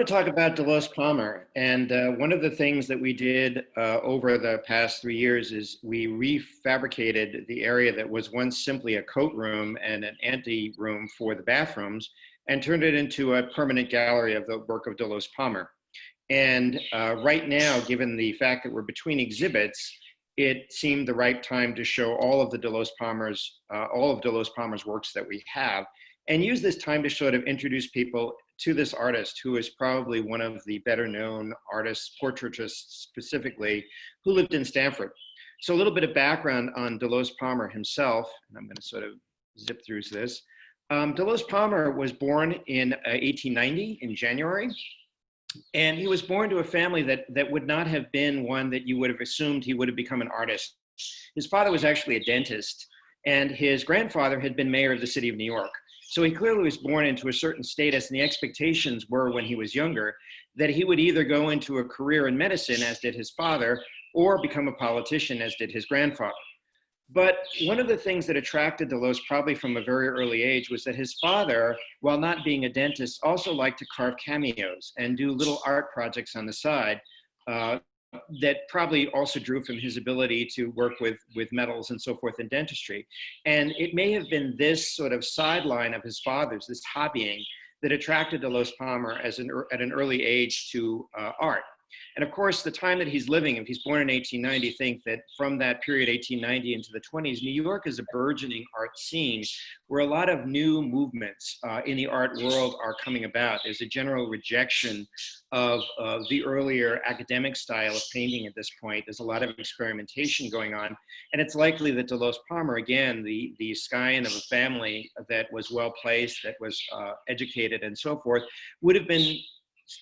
To talk about Delos Palmer, and one of the things that we did over the past 3 years is we refabricated the area that was once simply a coat room and an ante room for the bathrooms and turned it into a permanent gallery of the work of Delos Palmer. And right now, given the fact that we're between exhibits, it seemed the right time to show all of Delos Palmer's works that we have, and use this time to sort of introduce people to this artist who is probably one of the better known artists, portraitists specifically, who lived in Stamford. So a little bit of background on Delos Palmer himself, and I'm going to sort of zip through this. Delos Palmer was born in 1890 in January, and he was born to a family that would not have been one that you would have assumed he would have become an artist. His father was actually a dentist, and his grandfather had been mayor of the city of New York. So he clearly was born into a certain status, and the expectations were, when he was younger, that he would either go into a career in medicine, as did his father, or become a politician, as did his grandfather. But one of the things that attracted Delos probably from a very early age was that his father, while not being a dentist, also liked to carve cameos and do little art projects on the side. That probably also drew from his ability to work with metals and so forth in dentistry. And it may have been this sort of sideline of his father's, this hobbying, that attracted Delos Palmer at an early age to art. And of course, the time that he's living, if he's born in 1890, think that from that period, 1890 into the 20s, New York is a burgeoning art scene where a lot of new movements in the art world are coming about. There's a general rejection of the earlier academic style of painting at this point. There's a lot of experimentation going on. And it's likely that Delos Palmer, again, the scion of a family that was well placed, that was educated and so forth, would have been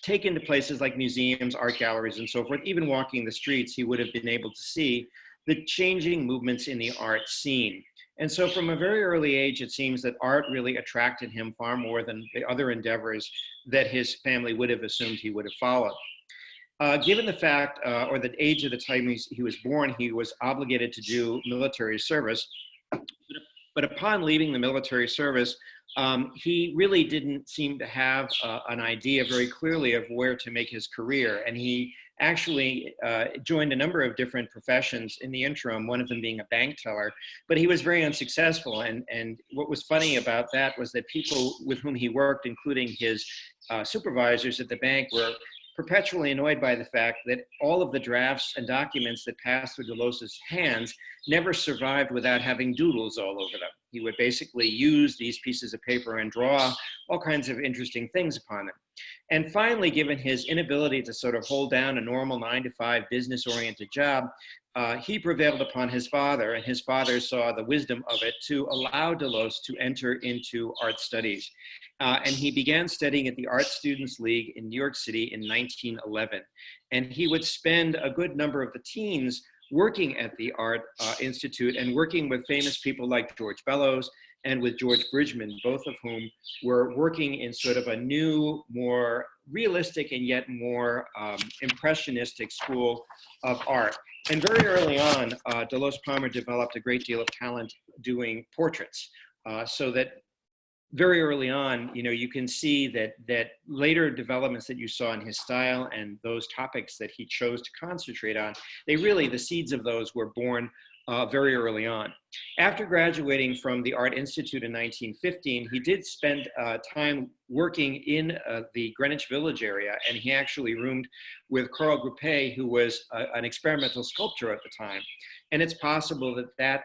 taken to places like museums, art galleries, and so forth. Even walking the streets, he would have been able to see the changing movements in the art scene. And so from a very early age, it seems that art really attracted him far more than the other endeavors that his family would have assumed he would have followed. Given the fact, or the age of the time he was born, he was obligated to do military service. But upon leaving the military service, he really didn't seem to have an idea very clearly of where to make his career. And he actually joined a number of different professions in the interim, one of them being a bank teller, but he was very unsuccessful. And what was funny about that was that people with whom he worked, including his supervisors at the bank, were perpetually annoyed by the fact that all of the drafts and documents that passed through Delos's hands never survived without having doodles all over them. He would basically use these pieces of paper and draw all kinds of interesting things upon them. And finally, given his inability to sort of hold down a normal 9-to-5 business-oriented job, he prevailed upon his father, and his father saw the wisdom of it to allow Delos to enter into art studies. And he began studying at the Art Students League in New York City in 1911. And he would spend a good number of the teens working at the Art Institute and working with famous people like George Bellows and with George Bridgman, both of whom were working in sort of a new, more realistic and yet more impressionistic school of art. And very early on, Delos Palmer developed a great deal of talent doing portraits, so that very early on, you can see that later developments that you saw in his style and those topics that he chose to concentrate on, the seeds of those were born very early on. After graduating from the Art Institute in 1915, he did spend time working in the Greenwich Village area, and he actually roomed with Carl Gruppe, who was an experimental sculptor at the time. And it's possible that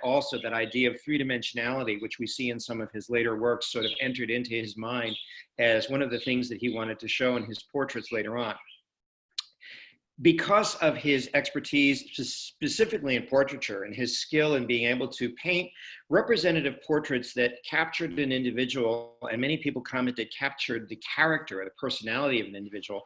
idea of three-dimensionality, which we see in some of his later works, sort of entered into his mind as one of the things that he wanted to show in his portraits later on. Because of his expertise, specifically in portraiture, and his skill in being able to paint representative portraits that captured an individual, and many people commented captured the character or the personality of an individual,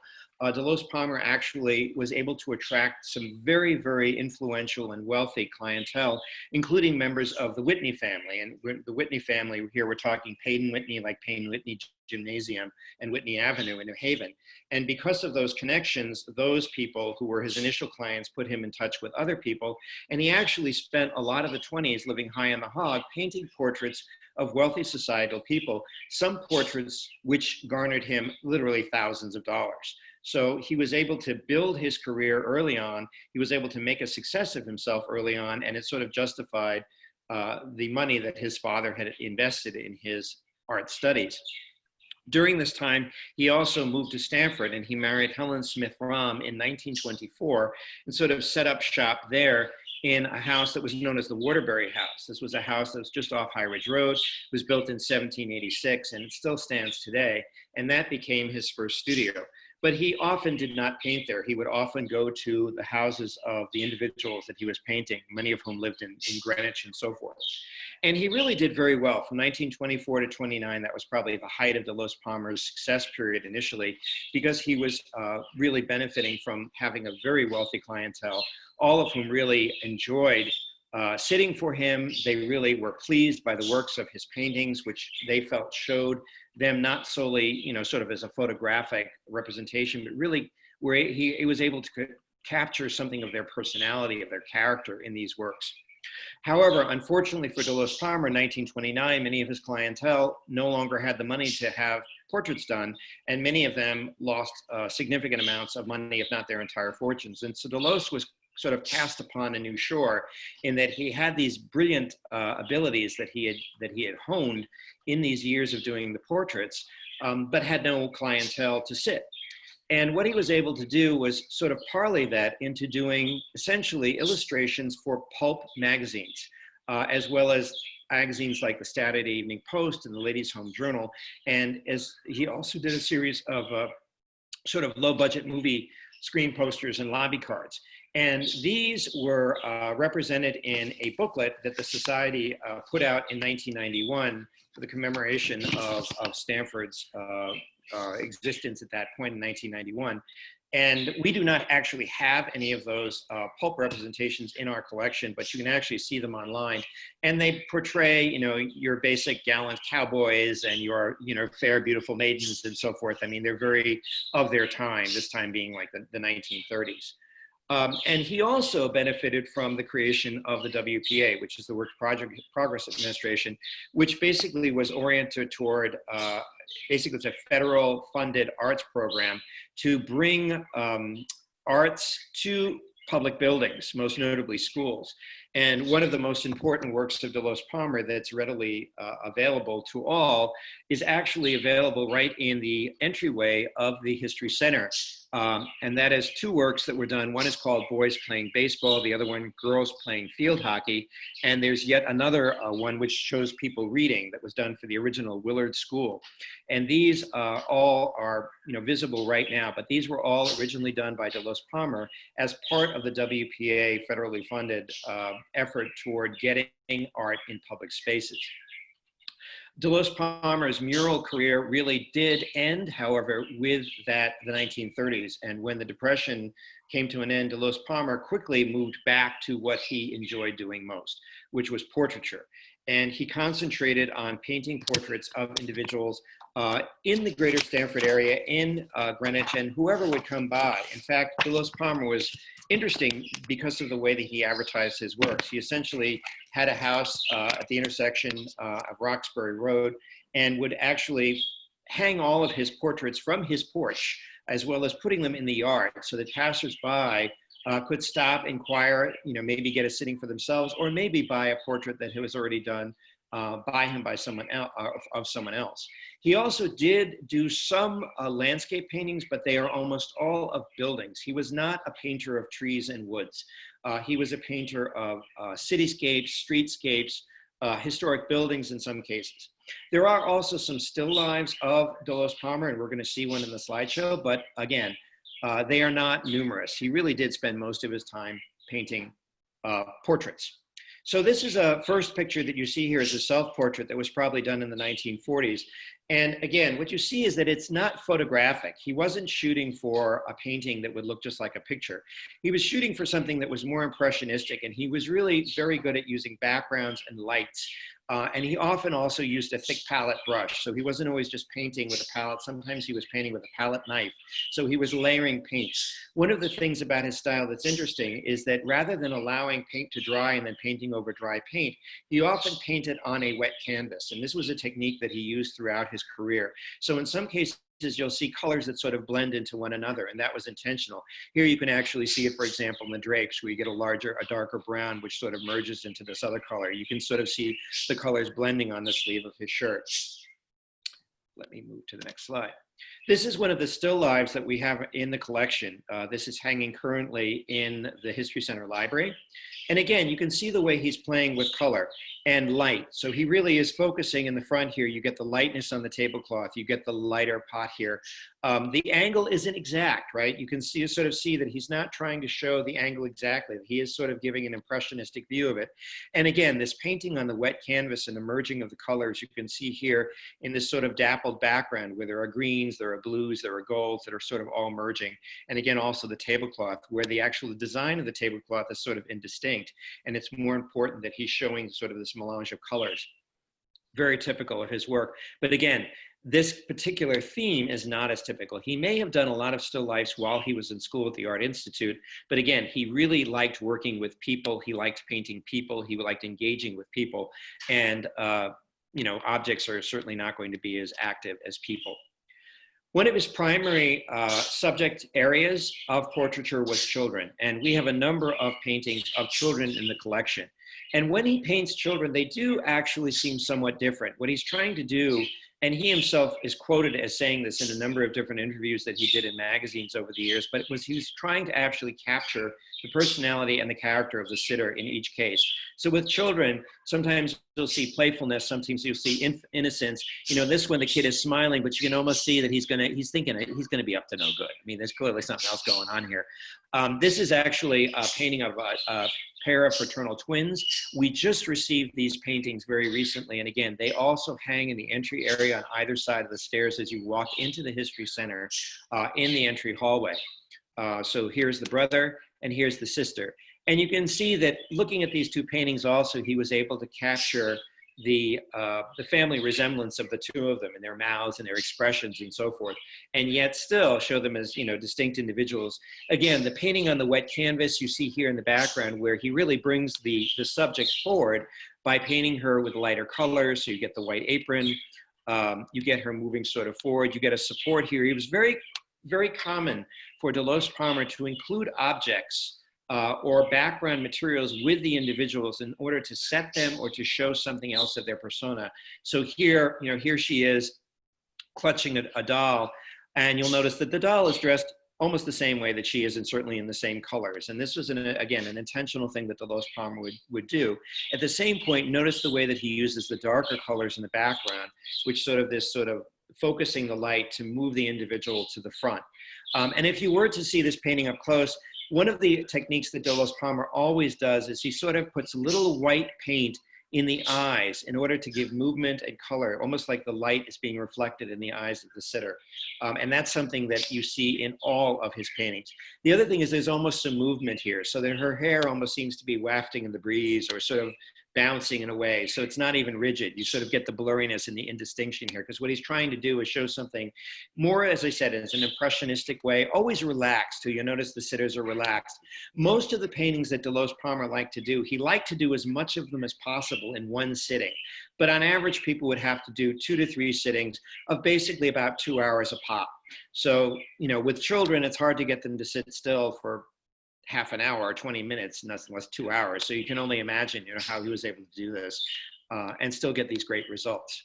Delos Palmer actually was able to attract some very, very influential and wealthy clientele, including members of the Whitney family. And the Whitney family, here we're talking Payne Whitney, like Payne Whitney Gymnasium and Whitney Avenue in New Haven. And because of those connections, those people who were his initial clients put him in touch with other people. And he actually spent a lot of the 20s living high on the hog Prague painting portraits of wealthy societal people, some portraits which garnered him literally thousands of dollars. So he was able to build his career early on. He was able to make a success of himself early on, and it sort of justified the money that his father had invested in his art studies. During this time, he also moved to Stanford, and he married Helen Smith Rahm in 1924 and sort of set up shop there in a house that was known as the Waterbury House. This was a house that was just off High Ridge Road. It was built in 1786, and it still stands today. And that became his first studio. But he often did not paint there. He would often go to the houses of the individuals that he was painting, many of whom lived in Greenwich and so forth. And he really did very well from 1924 to 29. That was probably the height of Delos Palmer's success period initially, because he was really benefiting from having a very wealthy clientele, all of whom really enjoyed sitting for him. They really were pleased by the works of his paintings, which they felt showed them not solely, sort of as a photographic representation, but really where he was able to capture something of their personality, of their character in these works. However, unfortunately for Delos Palmer, in 1929, many of his clientele no longer had the money to have portraits done, and many of them lost significant amounts of money, if not their entire fortunes. And so Delos was sort of cast upon a new shore in that he had these brilliant abilities that he had honed in these years of doing the portraits, but had no clientele to sit. And what he was able to do was sort of parlay that into doing essentially illustrations for pulp magazines, as well as magazines like the Saturday Evening Post and the Ladies' Home Journal. And as he also did a series of sort of low budget movie screen posters and lobby cards. And these were represented in a booklet that the Society put out in 1991 for the commemoration of Stanford's existence at that point in 1991. And we do not actually have any of those pulp representations in our collection, but you can actually see them online. And they portray, your basic gallant cowboys and your, fair, beautiful maidens and so forth. I mean, they're very of their time, this time being like the 1930s. And he also benefited from the creation of the WPA, which is the Work Progress Administration, which basically was oriented toward, basically it's a federal funded arts program to bring arts to public buildings, most notably schools. And one of the most important works of Delos Palmer that's readily available to all is actually available right in the entryway of the History Center. And that is two works that were done. One is called Boys Playing Baseball, the other one, Girls Playing Field Hockey. And there's yet another one which shows people reading that was done for the original Willard School. And these all are visible right now, but these were all originally done by Delos Palmer as part of the WPA federally funded effort toward getting art in public spaces. Delos Palmer's mural career really did end, however, with the 1930s. And when the Depression came to an end, Delos Palmer quickly moved back to what he enjoyed doing most, which was portraiture. And he concentrated on painting portraits of individuals in the greater Stanford area, in Greenwich, and whoever would come by. In fact, Delos Palmer was interesting because of the way that he advertised his works. He essentially had a house at the intersection of Roxbury Road and would actually hang all of his portraits from his porch, as well as putting them in the yard so that passersby could stop, inquire, maybe get a sitting for themselves, or maybe buy a portrait that was already done by him by someone else, of someone else. He also did do some landscape paintings, but they are almost all of buildings. He was not a painter of trees and woods. He was a painter of cityscapes, streetscapes, historic buildings in some cases. There are also some still lives of Delos Palmer, and we're going to see one in the slideshow, but again, they are not numerous. He really did spend most of his time painting portraits. So this is a first picture that you see here is a self-portrait that was probably done in the 1940s. And again, what you see is that it's not photographic. He wasn't shooting for a painting that would look just like a picture. He was shooting for something that was more impressionistic, and he was really very good at using backgrounds and lights. And he often also used a thick palette brush. So he wasn't always just painting with a palette. Sometimes he was painting with a palette knife. So he was layering paints. One of the things about his style that's interesting is that rather than allowing paint to dry and then painting over dry paint, he often painted on a wet canvas. And this was a technique that he used throughout his career. So in some cases, you'll see colors that sort of blend into one another, and that was intentional. Here you can actually see it, for example, in the drapes, where you get a darker brown, which sort of merges into this other color. You can sort of see the colors blending on the sleeve of his shirt. Let me move to the next slide. This is one of the still lives that we have in the collection. This is hanging currently in the History Center Library. And again, you can see the way he's playing with color and light. So he really is focusing in the front here. You get the lightness on the tablecloth. You get the lighter pot here. The angle isn't exact, right? You can sort of see that he's not trying to show the angle exactly. He is sort of giving an impressionistic view of it. And again, this painting on the wet canvas and the merging of the colors, you can see here in this sort of dappled background where there are greens, there are blues, there are golds that are sort of all merging. And again, also the tablecloth, where the actual design of the tablecloth is sort of indistinct. And it's more important that he's showing sort of this melange of colors. Very typical of his work. But again, this particular theme is not as typical. He may have done a lot of still lifes while he was in school at the Art Institute, but again, he really liked working with people. He liked painting people. He liked engaging with people. And you know, objects are certainly not going to be as active as people. One of his primary subject areas of portraiture was children, and we have a number of paintings of children in the collection. And when he paints children, they do actually seem somewhat different. What he's trying to do, and he himself is quoted as saying this in a number of different interviews that he did in magazines over the years, but he was trying to actually capture the personality and the character of the sitter in each case. So with children, sometimes you'll see playfulness, sometimes you'll see innocence. You know, this one, the kid is smiling, but you can almost see that he's thinking he's gonna be up to no good. I mean, there's clearly something else going on here. This is actually a painting of a pair of fraternal twins. We just received these paintings very recently, and again, they also hang in the entry area on either side of the stairs as you walk into the History Center in the entry hallway. So here's the brother, and here's the sister. And you can see that looking at these two paintings also, he was able to capture the family resemblance of the two of them and their mouths and their expressions and so forth, and yet still show them as, you know, distinct individuals. Again, the painting on the wet canvas you see here in the background, where he really brings the subject forward by painting her with lighter colors. So you get the white apron, you get her moving sort of forward, you get a support here. It was very, very common for Delos Palmer to include objects or background materials with the individuals in order to set them or to show something else of their persona. So here, you know, here she is clutching a doll, and you'll notice that the doll is dressed almost the same way that she is, and certainly in the same colors. And this was, again, an intentional thing that Delos Palmer would do. At the same point, notice the way that he uses the darker colors in the background, which sort of focusing the light to move the individual to the front. And if you were to see this painting up close, one of the techniques that Delos Palmer always does is he sort of puts a little white paint in the eyes in order to give movement and color, almost like the light is being reflected in the eyes of the sitter. And that's something that you see in all of his paintings. The other thing is there's almost some movement here, so that her hair almost seems to be wafting in the breeze or sort of bouncing in a way. So it's not even rigid. You sort of get the blurriness and the indistinction here, because what he's trying to do is show something more, as I said, in an impressionistic way, always relaxed. So you notice the sitters are relaxed. Most of the paintings that Delos Palmer liked to do, he liked to do as much of them as possible in one sitting. But on average, people would have to do 2 to 3 sittings of basically about 2 hours a pop. So, you know, with children, it's hard to get them to sit still for half an hour or 20 minutes, and that's less 2 hours. So you can only imagine, you know, how he was able to do this and still get these great results.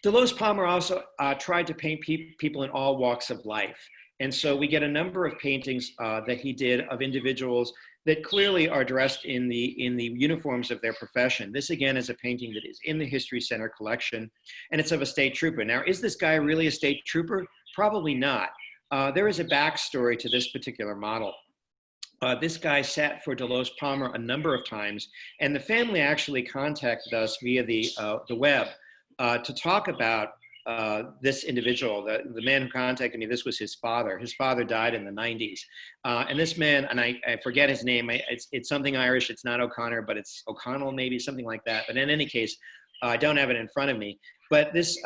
Delos Palmer also tried to paint people in all walks of life. And so we get a number of paintings that he did of individuals that clearly are dressed in the uniforms of their profession. This again is a painting that is in the History Center collection, and it's of a state trooper. Now, is this guy really a state trooper? Probably not. There is a backstory to this particular model. This guy sat for Delos Palmer a number of times, and the family actually contacted us via the web to talk about this individual, the man who contacted me, this was his father. His father died in the 90s. And this man, and I forget his name, it's something Irish, it's not O'Connor, but it's O'Connell maybe, something like that. But in any case, I don't have it in front of me. But this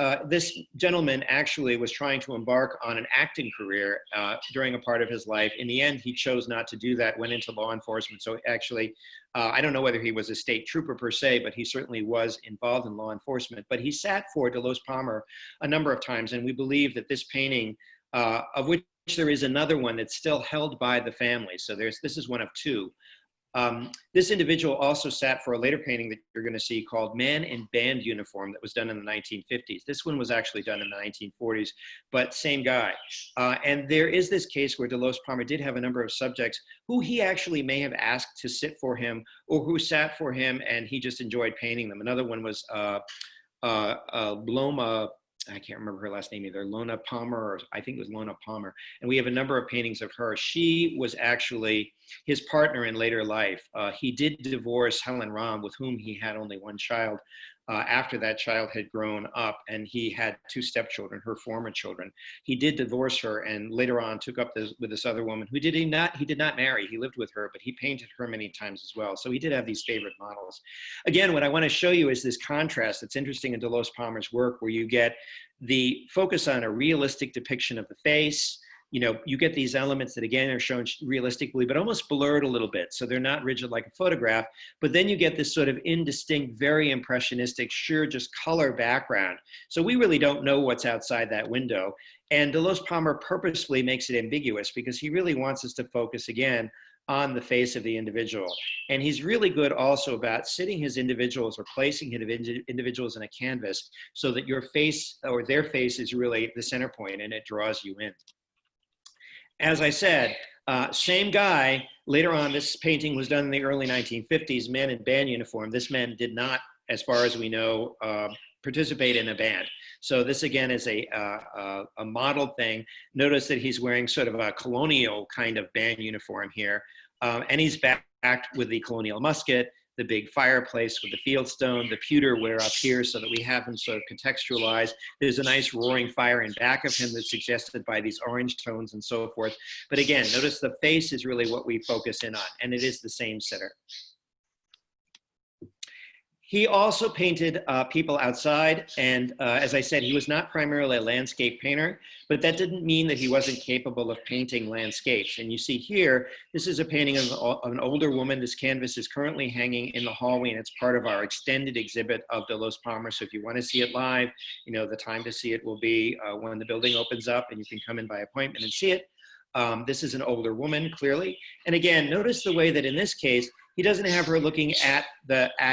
gentleman actually was trying to embark on an acting career during a part of his life. In the end, he chose not to do that, went into law enforcement. So actually, I don't know whether he was a state trooper per se, but he certainly was involved in law enforcement. But he sat for Delos Palmer a number of times, and we believe that this painting, of which there is another one that's still held by the family. So this is one of two. This individual also sat for a later painting that you're going to see called Man in Band Uniform that was done in the 1950s. This one was actually done in the 1940s, but same guy. And there is this case where Delos Palmer did have a number of subjects who he actually may have asked to sit for him or who sat for him and he just enjoyed painting them. Another one was Bloma, I can't remember her last name either, Lona Palmer, or I think it was Lona Palmer. And we have a number of paintings of her. She was actually his partner in later life. He did divorce Helen Rahm, with whom he had only one child. After that child had grown up, and he had two stepchildren, her former children. He did divorce her and later on took up with this other woman who he did not marry. He lived with her, but he painted her many times as well. So he did have these favorite models. Again, what I want to show you is this contrast that's interesting in Delos Palmer's work, where you get the focus on a realistic depiction of the face. You know, you get these elements that again are shown realistically, but almost blurred a little bit. So they're not rigid like a photograph, but then you get this sort of indistinct, very impressionistic, sure, just color background. So we really don't know what's outside that window. And Delos Palmer purposefully makes it ambiguous because he really wants us to focus again on the face of the individual. And he's really good also about sitting his individuals or placing his individuals in a canvas so that your face or their face is really the center point and it draws you in. As I said, same guy. Later on, this painting was done in the early 1950s, man in band uniform. This man did not, as far as we know, participate in a band. So this again is a model thing. Notice that he's wearing sort of a colonial kind of band uniform here. And he's backed with the colonial musket, the big fireplace with the fieldstone, the pewter ware up here so that we have him sort of contextualized. There's a nice roaring fire in back of him that's suggested by these orange tones and so forth. But again, notice the face is really what we focus in on, and it is the same sitter. He also painted people outside, and as I said, he was not primarily a landscape painter, but that didn't mean that he wasn't capable of painting landscapes. And you see here, this is a painting of an older woman. This canvas is currently hanging in the hallway, and it's part of our extended exhibit of Delos Palmer. So if you want to see it live, you know, the time to see it will be when the building opens up, and you can come in by appointment and see it. This is an older woman, clearly. And again, notice the way that in this case, he doesn't have her looking at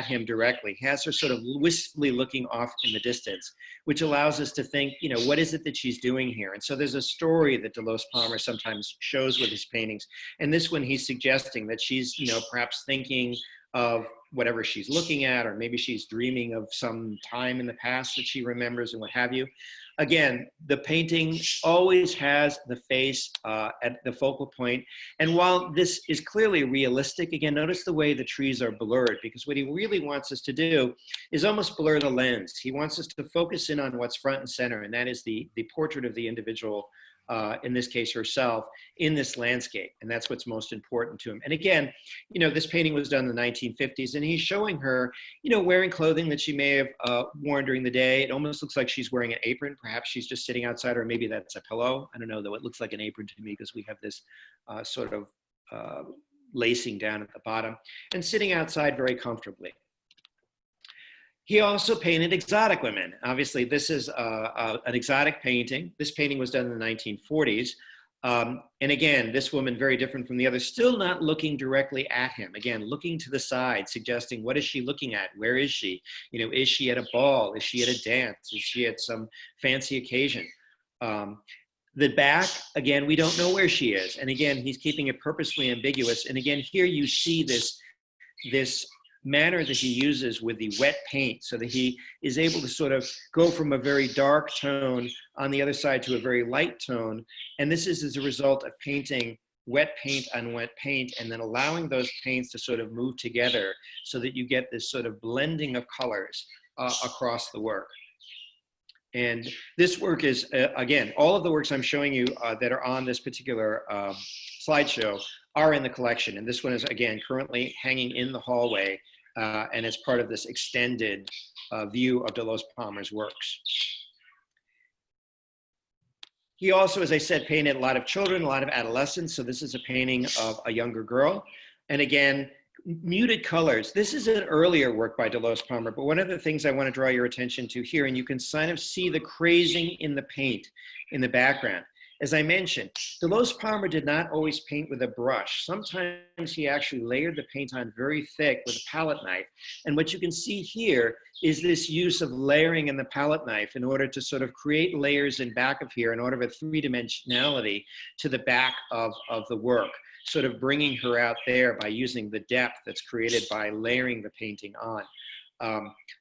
him directly. He has her sort of wistfully looking off in the distance, which allows us to think, you know, what is it that she's doing here? And so there's a story that Delos Palmer sometimes shows with his paintings. And this one, he's suggesting that she's, you know, perhaps thinking of whatever she's looking at, or maybe she's dreaming of some time in the past that she remembers and what have you. Again, the painting always has the face at the focal point. And while this is clearly realistic, again, notice the way the trees are blurred, because what he really wants us to do is almost blur the lens. He wants us to focus in on what's front and center, and that is the portrait of the individual, in this case herself, in this landscape. And that's what's most important to him. And again, you know, this painting was done in the 1950s, and he's showing her, you know, wearing clothing that she may have worn during the day. It almost looks like she's wearing an apron. Perhaps she's just sitting outside, or maybe that's a pillow. I don't know, though it looks like an apron to me because we have this sort of lacing down at the bottom, and sitting outside very comfortably. He also painted exotic women. Obviously, this is an exotic painting. This painting was done in the 1940s. And again, this woman, very different from the others, still not looking directly at him. Again, looking to the side, suggesting, what is she looking at? Where is she? You know, is she at a ball? Is she at a dance? Is she at some fancy occasion? The back, again, we don't know where she is. And again, he's keeping it purposely ambiguous. And again, here you see this manner that he uses with the wet paint, so that he is able to sort of go from a very dark tone on the other side to a very light tone. And this is as a result of painting wet paint on wet paint, and then allowing those paints to sort of move together so that you get this sort of blending of colors across the work. And this work is, again, all of the works I'm showing you that are on this particular slideshow are in the collection. And this one is, again, currently hanging in the hallway, and it's part of this extended view of Delos Palmer's works. He also, as I said, painted a lot of children, a lot of adolescents. So this is a painting of a younger girl. And again, muted colors. This is an earlier work by Delos Palmer, but one of the things I want to draw your attention to here, and you can kind of see the crazing in the paint in the background. As I mentioned, Delos Palmer did not always paint with a brush. Sometimes he actually layered the paint on very thick with a palette knife. And what you can see here is this use of layering in the palette knife in order to sort of create layers in back of here in order of a three-dimensionality to the back of the work, sort of bringing her out there by using the depth that's created by layering the painting on.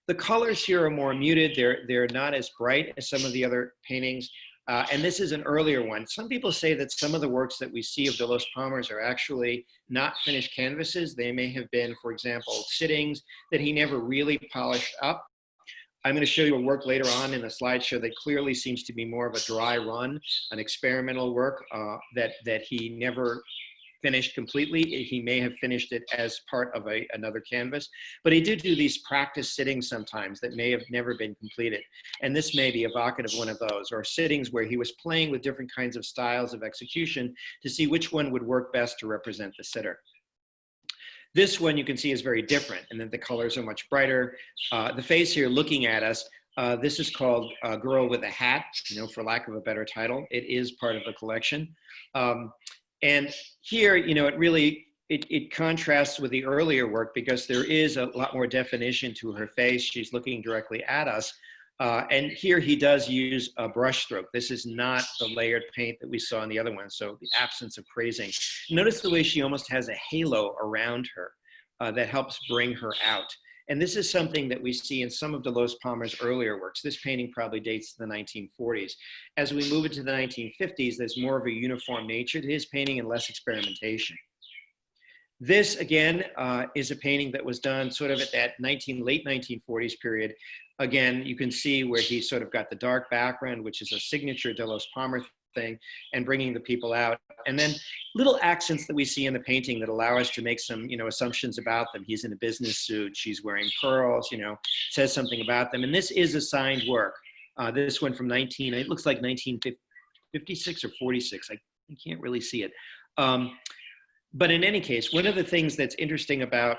The colors here are more muted. They're not as bright as some of the other paintings. And this is an earlier one. Some people say that some of the works that we see of Delos Palmer's are actually not finished canvases. They may have been, for example, sittings that he never really polished up. I'm going to show you a work later on in the slideshow that clearly seems to be more of a dry run, an experimental work that he never finished completely. He may have finished it as part of another canvas, but he did do these practice sittings sometimes that may have never been completed. And this may be evocative of one of those, or sittings where he was playing with different kinds of styles of execution to see which one would work best to represent the sitter. This one you can see is very different, and then the colors are much brighter. The face here looking at us, this is called Girl with a Hat, for lack of a better title. It is part of the collection. And here, it contrasts with the earlier work because there is a lot more definition to her face. She's looking directly at us. And here he does use a brush stroke. This is not the layered paint that we saw in the other one, so the absence of crazing. Notice the way she almost has a halo around her that helps bring her out. And this is something that we see in some of Delos Palmer's earlier works. This painting probably dates to the 1940s. As we move into the 1950s, there's more of a uniform nature to his painting and less experimentation. This, again, is a painting that was done sort of at that late 1940s period. Again, you can see where he sort of got the dark background, which is a signature Delos Palmer thing, and bringing the people out. And then little accents that we see in the painting that allow us to make some, assumptions about them. He's in a business suit, she's wearing pearls, says something about them. And this is a signed work. This one from it looks like 1956 or 46. I can't really see it. But in any case, one of the things that's interesting about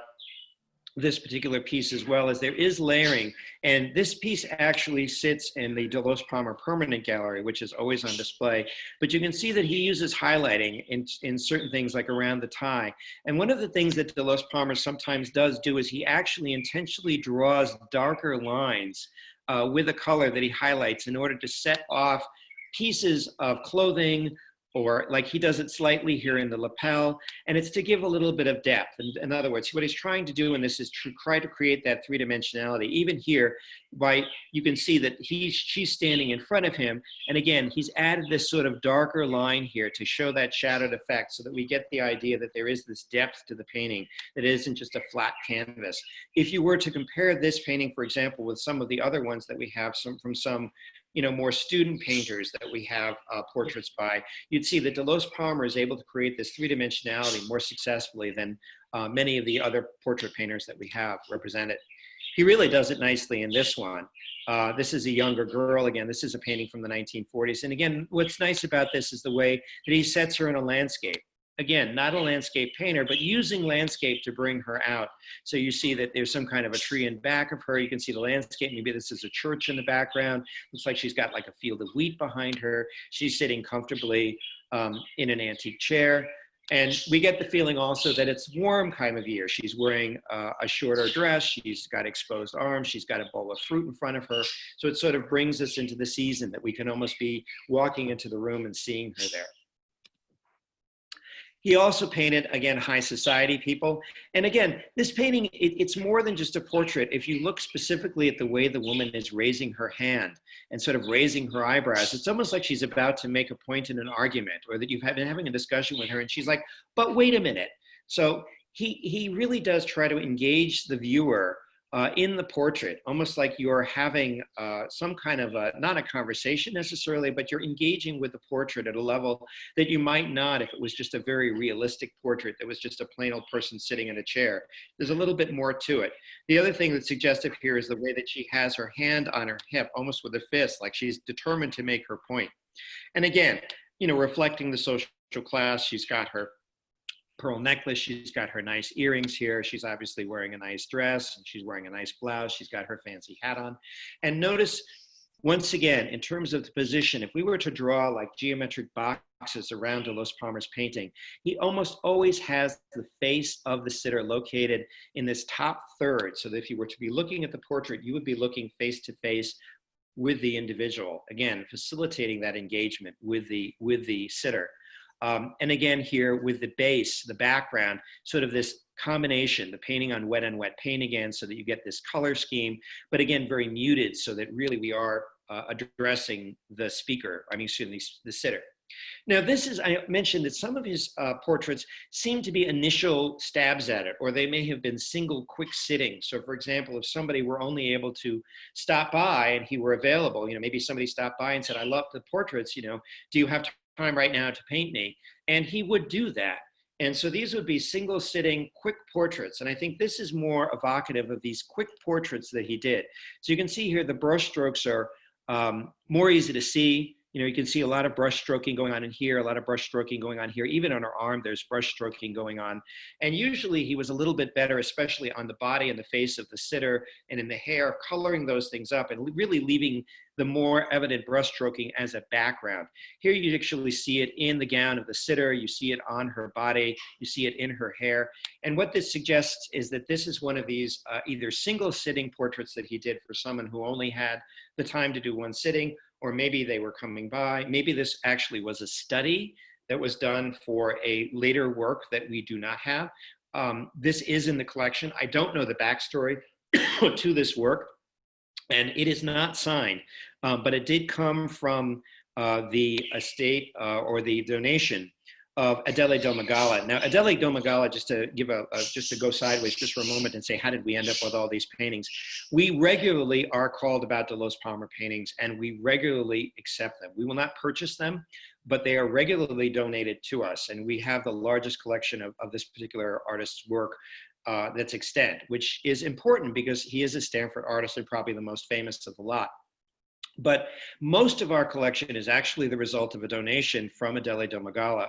this particular piece as well is there is layering, and this piece actually sits in the Delos Palmer Permanent Gallery, which is always on display. But you can see that he uses highlighting in certain things like around the tie. And one of the things that Delos Palmer sometimes does do is he actually intentionally draws darker lines with a color that he highlights in order to set off pieces of clothing, or like he does it slightly here in the lapel, and it's to give a little bit of depth. And in other words, what he's trying to do in this is to try to create that three-dimensionality. Even here, you can see that she's standing in front of him, and again, he's added this sort of darker line here to show that shadowed effect so that we get the idea that there is this depth to the painting, that it isn't just a flat canvas. If you were to compare this painting, for example, with some of the other ones that we have from some more student painters that we have portraits by, you'd see that Delos Palmer is able to create this three-dimensionality more successfully than many of the other portrait painters that we have represented. He really does it nicely in this one. This is a younger girl. Again, this is a painting from the 1940s. And again, what's nice about this is the way that he sets her in a landscape. Again, not a landscape painter, but using landscape to bring her out. So you see that there's some kind of a tree in back of her. You can see the landscape. Maybe this is a church in the background. Looks like she's got like a field of wheat behind her. She's sitting comfortably in an antique chair. And we get the feeling also that it's warm time of year. She's wearing a shorter dress. She's got exposed arms. She's got a bowl of fruit in front of her. So it sort of brings us into the season that we can almost be walking into the room and seeing her there. He also painted, again, high society people. And again, this painting, it's more than just a portrait. If you look specifically at the way the woman is raising her hand and sort of raising her eyebrows, it's almost like she's about to make a point in an argument, or that you've been having a discussion with her and she's like, but wait a minute. So he really does try to engage the viewer in the portrait, almost like you're having some kind of not a conversation necessarily, but you're engaging with the portrait at a level that you might not if it was just a very realistic portrait that was just a plain old person sitting in a chair. There's a little bit more to it. The other thing that's suggestive here is the way that she has her hand on her hip, almost with a fist, like she's determined to make her point. And again, you know, reflecting the social class, she's got her pearl necklace. She's got her nice earrings here. She's obviously wearing a nice dress, and she's wearing a nice blouse. She's got her fancy hat on. And notice, once again, in terms of the position, if we were to draw like geometric boxes around Delos Palmer's painting, he almost always has the face of the sitter located in this top third, so that if you were to be looking at the portrait, you would be looking face to face with the individual, again, facilitating that engagement with the sitter. And again, here with the base, the background, sort of this combination, the painting on wet paint again, so that you get this color scheme, but again, very muted, so that really we are addressing the speaker, excuse me, the sitter. Now, this is, I mentioned that some of his portraits seem to be initial stabs at it, or they may have been single quick sittings. So for example, if somebody were only able to stop by and he were available, you know, maybe somebody stopped by and said, I love the portraits, you know, do you have time right now to paint me? And he would do that. And so these would be single sitting, quick portraits. And I think this is more evocative of these quick portraits that he did. So you can see here, the brush strokes are more easy to see. You know, you can see a lot of brush stroking going on in here, a lot of brush stroking going on here. Even on her arm, there's brush stroking going on. And usually he was a little bit better, especially on the body and the face of the sitter and in the hair, coloring those things up and really leaving the more evident brush stroking as a background. Here you actually see it in the gown of the sitter, you see it on her body, you see it in her hair. And what this suggests is that this is one of these either single sitting portraits that he did for someone who only had the time to do one sitting, or maybe they were coming by. Maybe this actually was a study that was done for a later work that we do not have. This is in the collection. I don't know the backstory to this work, and it is not signed, but it did come from the estate or the donation of Adele Domagala. Now, Adele Domagala, just to give just to go sideways just for a moment and say, how did we end up with all these paintings? We regularly are called about Delos Palmer paintings, and we regularly accept them. We will not purchase them, but they are regularly donated to us. And we have the largest collection of this particular artist's work that's extant, which is important because he is a Stanford artist and probably the most famous of the lot. But most of our collection is actually the result of a donation from Adele Domagala.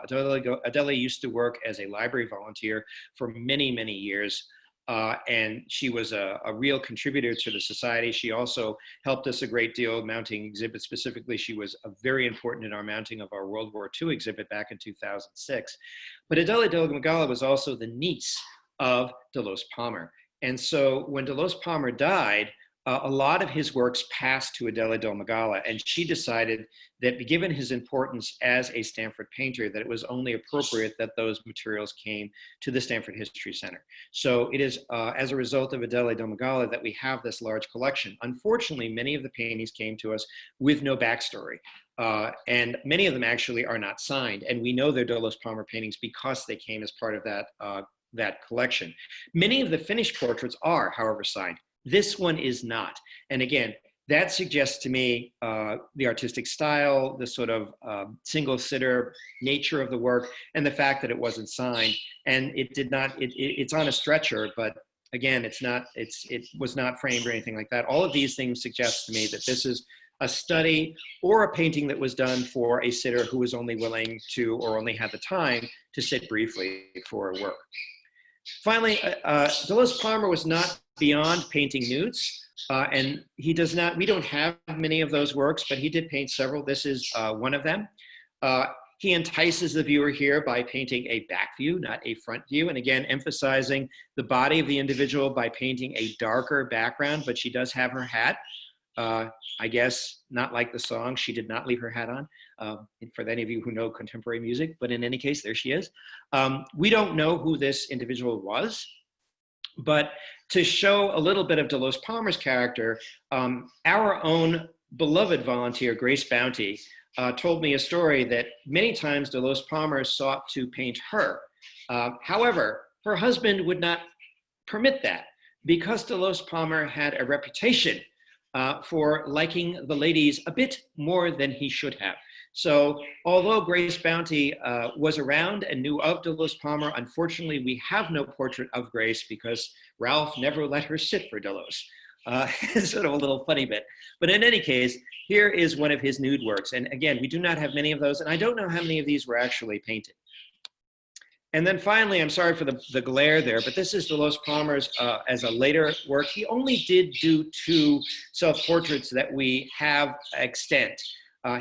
Adele used to work as a library volunteer for many, many years. And she was a real contributor to the society. She also helped us a great deal mounting exhibits. Specifically, she was very important in our mounting of our World War II exhibit back in 2006. But Adele Domagala was also the niece of Delos Palmer. And so when Delos Palmer died, a lot of his works passed to Adele Domagala, and she decided that given his importance as a Stanford painter, that it was only appropriate that those materials came to the Stanford History Center. So it is as a result of Adele Domagala that we have this large collection. Unfortunately, many of the paintings came to us with no backstory. And many of them actually are not signed. And we know they're Delos Palmer paintings because they came as part of that collection. Many of the finished portraits are, however, signed. This one is not. And again, that suggests to me the artistic style, the sort of single sitter nature of the work, and the fact that it wasn't signed. And it did not, it's on a stretcher, but again, it was not framed or anything like that. All of these things suggest to me that this is a study or a painting that was done for a sitter who was only willing to, or only had the time to sit briefly for a work. Finally, Delos Palmer was not beyond painting nudes, and he does not, we don't have many of those works, but he did paint several. This is one of them. He entices the viewer here by painting a back view, not a front view, and again, emphasizing the body of the individual by painting a darker background, but she does have her hat. I guess, not like the song, she did not leave her hat on, for any of you who know contemporary music, but in any case, there she is. We don't know who this individual was, but to show a little bit of Delos Palmer's character, our own beloved volunteer, Grace Bounty, told me a story that many times Delos Palmer sought to paint her. However, her husband would not permit that. because Delos Palmer had a reputation for liking the ladies a bit more than he should have. So although Grace Bounty was around and knew of Delos Palmer, unfortunately, we have no portrait of Grace because Ralph never let her sit for Delos. It's sort of a little funny bit. But in any case, here is one of his nude works. And again, we do not have many of those, and I don't know how many of these were actually painted. And then finally, I'm sorry for the glare there, but this is Delos Palmer's as a later work. He only did do 2 self-portraits that we have extant.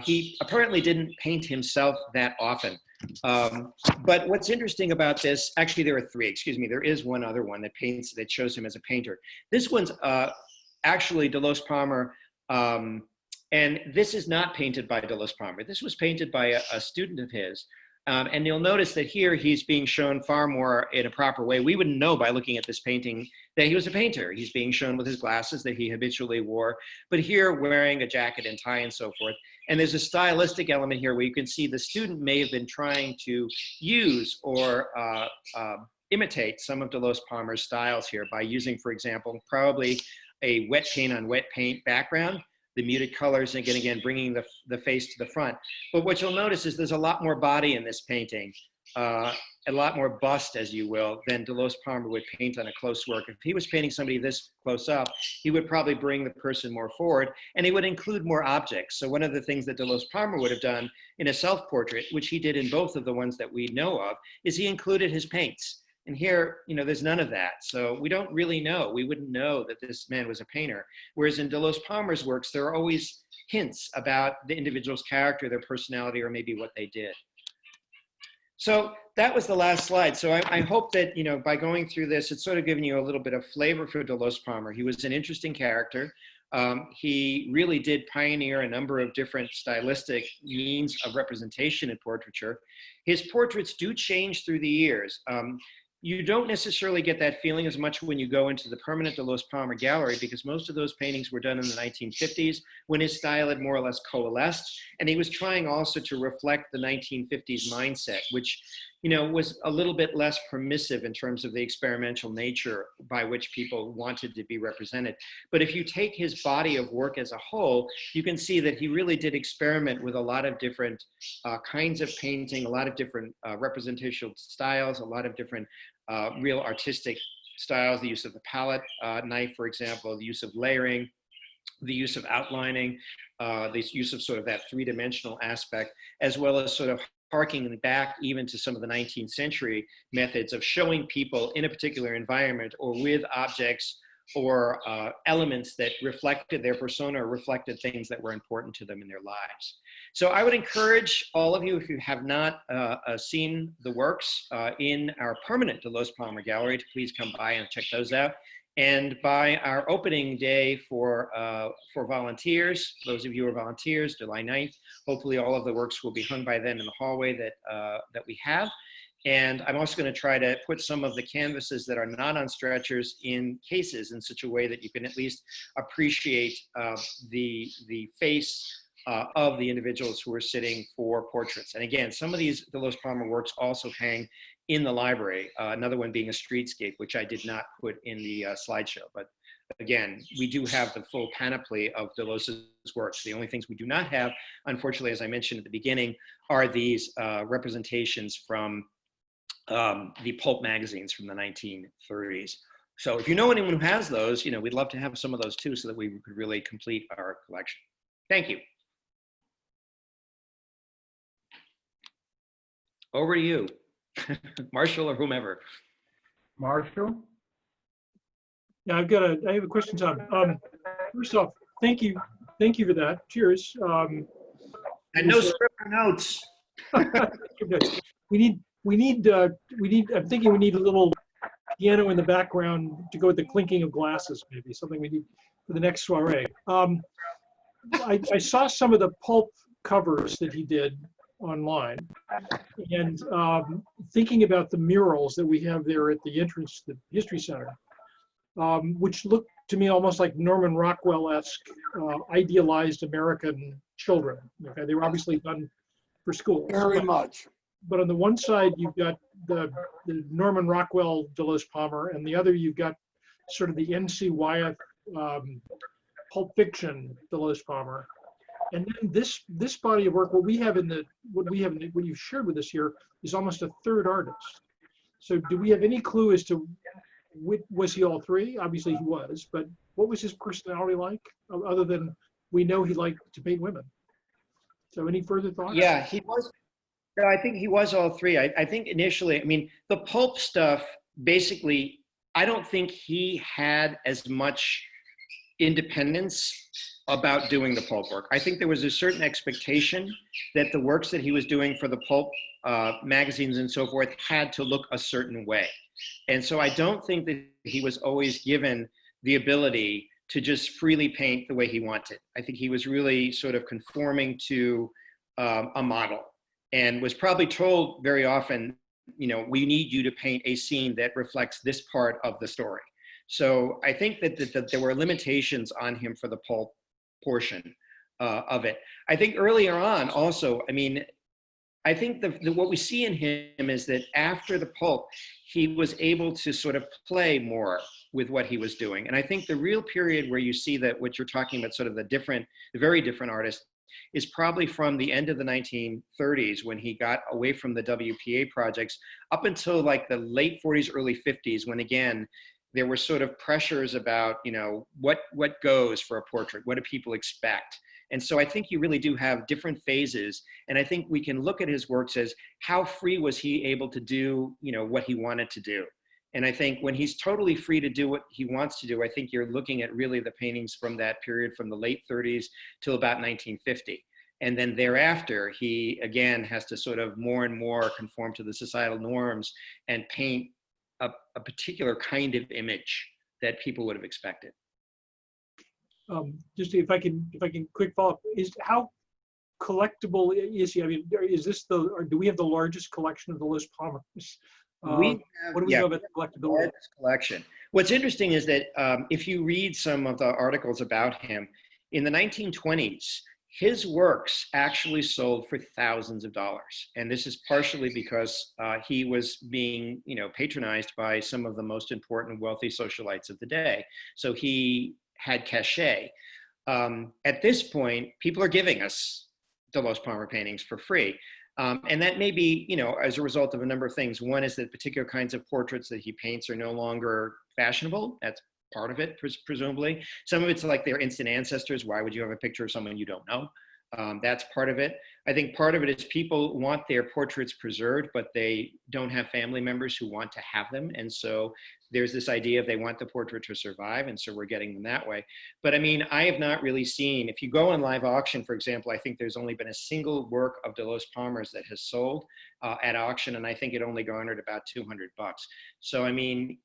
He apparently didn't paint himself that often. But what's interesting about this, actually there are 3, excuse me, there is one other one that shows him as a painter. This one's actually Delos Palmer, and this is not painted by Delos Palmer. This was painted by a student of his. And you'll notice that here he's being shown far more in a proper way. We wouldn't know by looking at this painting that he was a painter. He's being shown with his glasses that he habitually wore, but here wearing a jacket and tie and so forth. And there's a stylistic element here where you can see the student may have been trying to use or imitate some of Delos Palmer's styles here by using, for example, probably a wet paint on wet paint background, the muted colors, and again, bringing the face to the front. But what you'll notice is there's a lot more body in this painting, a lot more bust, as you will, than Delos Palmer would paint on a close work. If he was painting somebody this close up, he would probably bring the person more forward, and he would include more objects. So one of the things that Delos Palmer would have done in a self-portrait, which he did in both of the ones that we know of, is he included his paints. And here, there's none of that. So we don't really know. We wouldn't know that this man was a painter. Whereas in Delos Palmer's works, there are always hints about the individual's character, their personality, or maybe what they did. So that was the last slide. So I hope that, by going through this, it's sort of given you a little bit of flavor for Delos Palmer. He was an interesting character. He really did pioneer a number of different stylistic means of representation in portraiture. His portraits do change through the years. You don't necessarily get that feeling as much when you go into the permanent Delos Palmer gallery, because most of those paintings were done in the 1950s when his style had more or less coalesced. And he was trying also to reflect the 1950s mindset, which was a little bit less permissive in terms of the experimental nature by which people wanted to be represented. But if you take his body of work as a whole, you can see that he really did experiment with a lot of different kinds of painting, a lot of different representational styles, a lot of different real artistic styles, the use of the palette knife, for example, the use of layering, the use of outlining, the use of sort of that 3-dimensional aspect, as well as sort of harking back even to some of the 19th century methods of showing people in a particular environment or with objects or elements that reflected their persona or reflected things that were important to them in their lives. So I would encourage all of you, if you have not seen the works in our permanent Delos Palmer gallery, to please come by and check those out. And by our opening day for volunteers, those of you who are volunteers, July 9th, hopefully all of the works will be hung by then in the hallway that we have. And I'm also going to try to put some of the canvases that are not on stretchers in cases in such a way that you can at least appreciate the face of the individuals who are sitting for portraits. And again, some of these Delos Palmer works also hang in the library, another one being a streetscape, which I did not put in the slideshow. But again, we do have the full panoply of Delos's works. The only things we do not have, unfortunately, as I mentioned at the beginning, are these representations from the pulp magazines from the 1930s. So if you know anyone who has those, we'd love to have some of those too, so that we could really complete our collection. Thank you. Over to you, Marshall or whomever. Marshall? Yeah, I have a question, Tom. First off, thank you for that. Cheers. And no script or notes. we need. I'm thinking we need a little piano in the background to go with the clinking of glasses, maybe something we need for the next soiree. I saw some of the pulp covers that he did online, and thinking about the murals that we have there at the entrance to the History Center, which look to me almost like Norman Rockwell-esque idealized American children. Okay, they were obviously done for schools. Very much. But on the one side, you've got the Norman Rockwell Delos Palmer, and the other you've got sort of the N.C. Wyeth Pulp Fiction, Delos Palmer. And then this body of work, what you've shared with us here is almost a third artist. So do we have any clue as to was he all three? Obviously he was, but what was his personality like, other than we know he liked to paint women? So any further thoughts? Yeah, he was. No, I think he was all three. I think initially, I mean, the pulp stuff, basically, I don't think he had as much independence about doing the pulp work. I think there was a certain expectation that the works that he was doing for the pulp magazines and so forth had to look a certain way. And so I don't think that he was always given the ability to just freely paint the way he wanted. I think he was really sort of conforming to a model, and was probably told very often, you know, we need you to paint a scene that reflects this part of the story. So I think that there were limitations on him for the pulp portion of it. I think earlier on also, I mean, I think what we see in him is that after the pulp, he was able to sort of play more with what he was doing. And I think the real period where you see that what you're talking about, sort of the very different artist, is probably from the end of the 1930s, when he got away from the WPA projects up until like the late 40s, early 50s, when again, there were sort of pressures about, you know, what goes for a portrait? What do people expect? And so I think you really do have different phases. And I think we can look at his works as how free was he able to do, you know, what he wanted to do. And I think when he's totally free to do what he wants to do, I think you're looking at really the paintings from that period, from the late 30s till about 1950. And then thereafter, he again has to sort of more and more conform to the societal norms and paint a particular kind of image that people would have expected. Just if I can quick follow up, is how collectible is he? I mean, is this or do we have the largest collection of the Delos Palmers? We have, what do we know about the collectability? Collection. What's interesting is that if you read some of the articles about him, in the 1920s, his works actually sold for thousands of dollars. And this is partially because he was being, you know, patronized by some of the most important wealthy socialites of the day. So he had cachet. At this point, people are giving us Delos Palmer paintings for free. And that may be, you know, as a result of a number of things. One is that particular kinds of portraits that he paints are no longer fashionable. That's part of it, presumably. Some of it's like their instant ancestors. Why would you have a picture of someone you don't know? That's part of it. I think part of it is people want their portraits preserved, but they don't have family members who want to have them. And so there's this idea of they want the portrait to survive, and so we're getting them that way. But I mean, I have not really seen, if you go on live auction, for example, I think there's only been a single work of Delos Palmer's that has sold at auction, and I think it only garnered about $200. So I mean,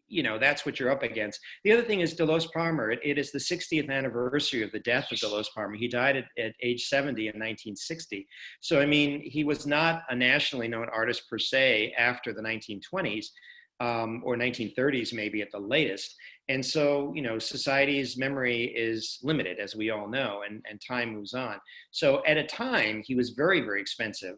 you know, that's what you're up against. The other thing is Delos Palmer. It is the 60th anniversary of the death of Delos Palmer. He died at age 70 in 1960. So, I mean, he was not a nationally known artist per se after the 1920s or 1930s, maybe at the latest. And so, you know, society's memory is limited, as we all know, and time moves on. So at a time, he was very, very expensive,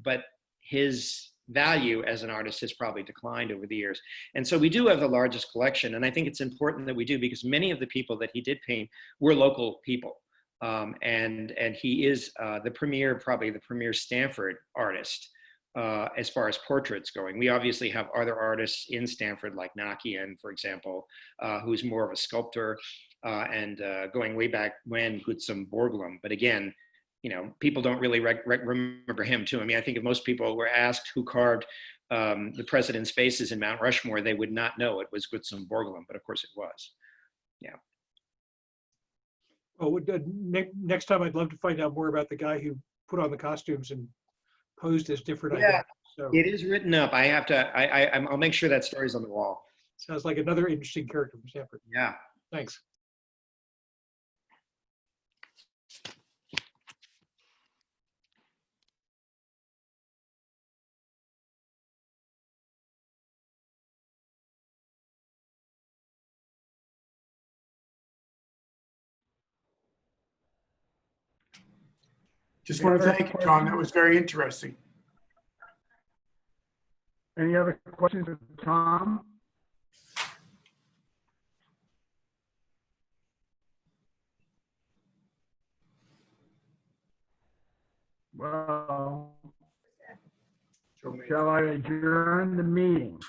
but his value as an artist has probably declined over the years. And so we do have the largest collection. And I think it's important that we do, because many of the people that he did paint were local people. And he is probably the premier Stanford artist as far as portraits going. We obviously have other artists in Stanford, like Nakian, for example, who's more of a sculptor, and going way back when, Gutzon Borglum. But again, you know, people don't really remember him too. I mean, I think if most people were asked who carved the president's faces in Mount Rushmore, they would not know it was Gutzon Borglum, but of course it was. Yeah. Oh, next time I'd love to find out more about the guy who put on the costumes and posed as different identities. So it is written up. I have to, I'll make sure that story's on the wall. Sounds like another interesting character from Stanford. Yeah. Thanks. Just want to thank you, John. That was very interesting. Any other questions of Tom? Well, shall I adjourn the meeting?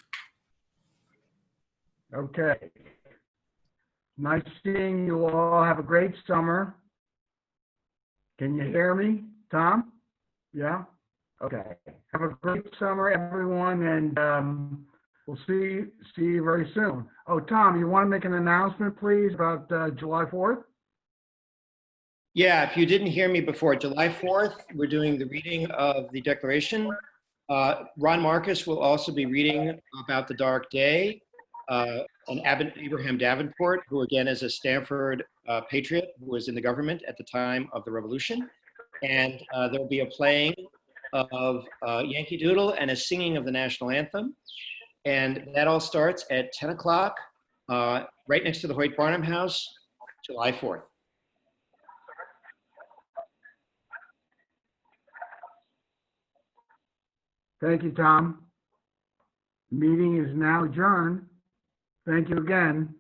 Okay. Nice seeing you all. Have a great summer. Can you hear me, Tom? Yeah? Okay. Have a great summer, everyone, and we'll see you very soon. Oh, Tom, you want to make an announcement, please, about July 4th? Yeah, if you didn't hear me before, July 4th, we're doing the reading of the Declaration. Ron Marcus will also be reading about the Dark Day, and Abraham Davenport, who again is a Stanford patriot who was in the government at the time of the Revolution. And there'll be a playing of Yankee Doodle and a singing of the national anthem. And that all starts at 10 o'clock, right next to the Hoyt Barnum House, July 4th. Thank you, Tom. Meeting is now adjourned. Thank you again.